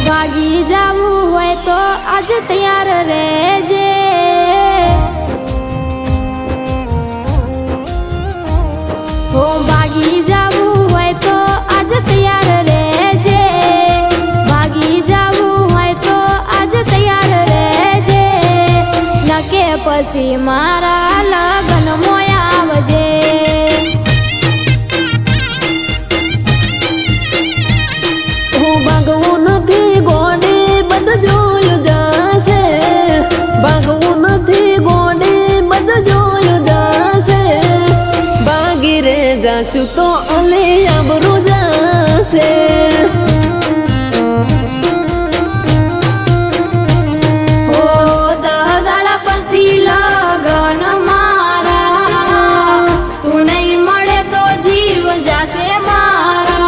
ભાગી જાવું હોય તો આજ તૈયાર રહેજે। હો ભાગી જાવું હોય તો આજ તૈયાર રહેજે। ભાગી જાવું હોય તો આજ તૈયાર રહેજે। નકે પછી મારા લગન મોય આવજે। ભાગવું નથી ગોડી બધું જોયું જશે। ભાગવું નથી ગોડી બધું જોયું જશે। ભાગી રે જાશું તો અલી આબરૂ જશે। ઓ દહદાડા પછી લગન મારા, તું નહીં મળે તો જીવ જાશે મારા।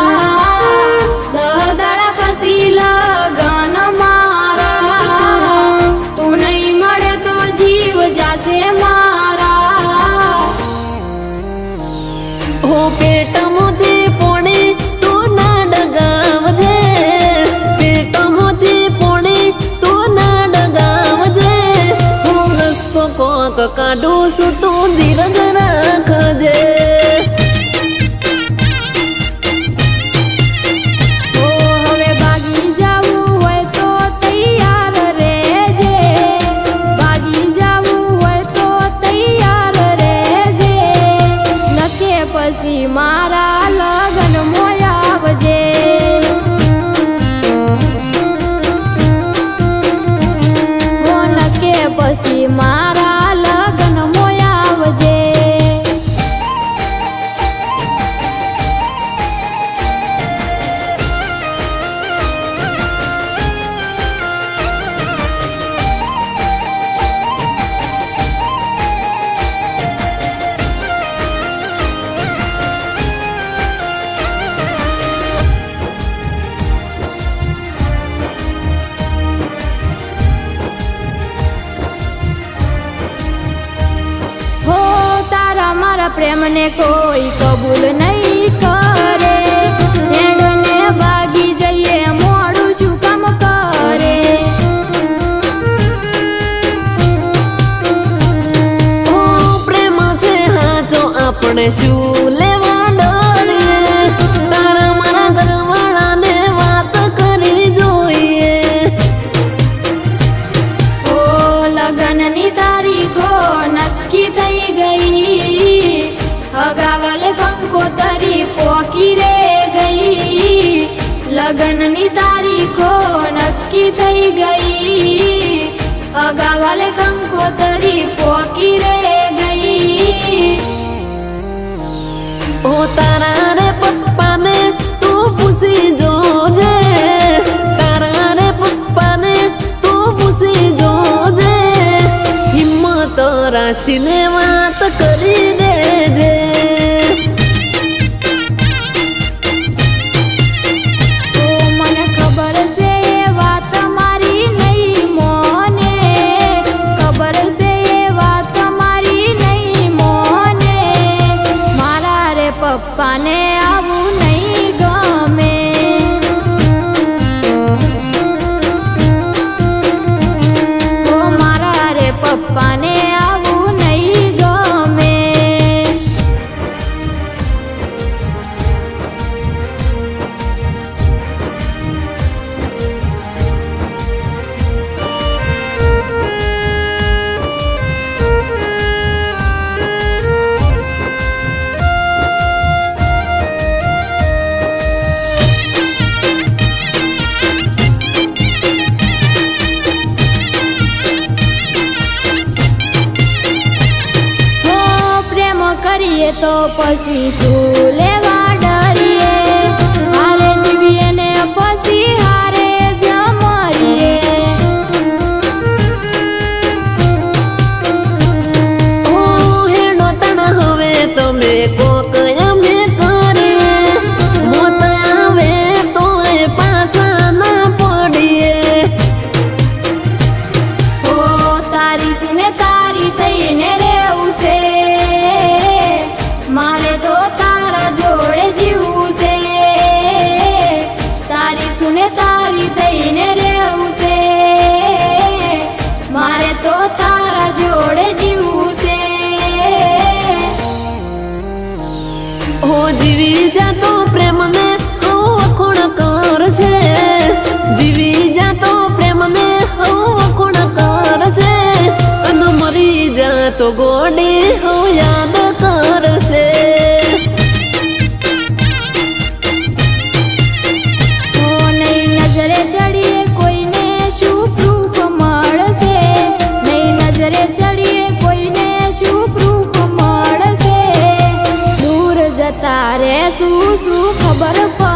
દહદાડા પછી લગન મારા, તું નહીં મળે તો જીવ જાશે મારા। હો પેટમાંથી પોણી તું ના ડગાવજે। પેટમાંથી પોણી તું ના ડગાવજે। હું રસ્તો કોક કાઢું છું તું ધીરજ રાખજે। ઓ હવે ભાગી જાવું હોય તો તૈયાર રહેજે। ભાગી જાવું હોય તો તૈયાર રહેજે। નકે પછી મારા લગન મોય આવજે। ઓ નકે પછી મારા લગન મોય આવજે। હો તારા મારા પ્રેમને કોઈ કબૂલ નહીં કરે। હેડને ભાગી જઈએ મોડું શું કામ કરે। ઓ પ્રેમ છે હાચો આપણે શું લેવા ડરીએ। તારા મારા ઘરવાળાને વાત કરી જોઈએ। ઓ લગનની તારીખો નક્કી થઈ ગઈ। હગાવાલે કંકોતરી પોકી રે ગઈ। લગનની તારીખો નક્કી થઈ ગઈ। હગાવાલે કંકોતરી પોકી રે ગઈ। ઓ તારા રે પપ્પાને તું પૂછી જોજે। તારા રે પપ્પાને તું પૂછી જોજે। હિંમત રાશીને વાત કરી દેજે। ઓ મને ખબર છે એ વાત મારી નહીં મોને। ખબર છે એ વાત મારી નહીં મોને। મારા રે પપ્પાને આવું નહીં ગમે। ઓ મારા રે પપ્પાને આવું નહીં ગમે। હો પ્રેમ કરીએ તો પછી શું લેવા ડરીએ। હારે જીવીએ ને પછી હારે જ મરીએ। ઓ હેડો તણ હવે તમે કોક અમે કરીએ। મોત આવે તોય પાછા ના પડીએ। ઓ તારી સુને તારી થઈને રેવું છે। મારે તો તારા જોડે જીવવું છે। તારી સુને તારી મારી થઈને રહેવું છે મારે તો તારા જોડે જીવવું છે હો જીવી જાતો પ્રેમને હો વખોણ કરશે જીવી જાતો પ્રેમને હો વખોણ કરશે અને મરી જાતો ગોડી હો યાદ કરશે તો નહીં નજરે ચડીએ કોઈને શું પ્રૂફ મળશે નહીં નજરે ચડીએ કોઈને શું પ્રૂફ મળશે દૂર જતા રે શું ખબર પડે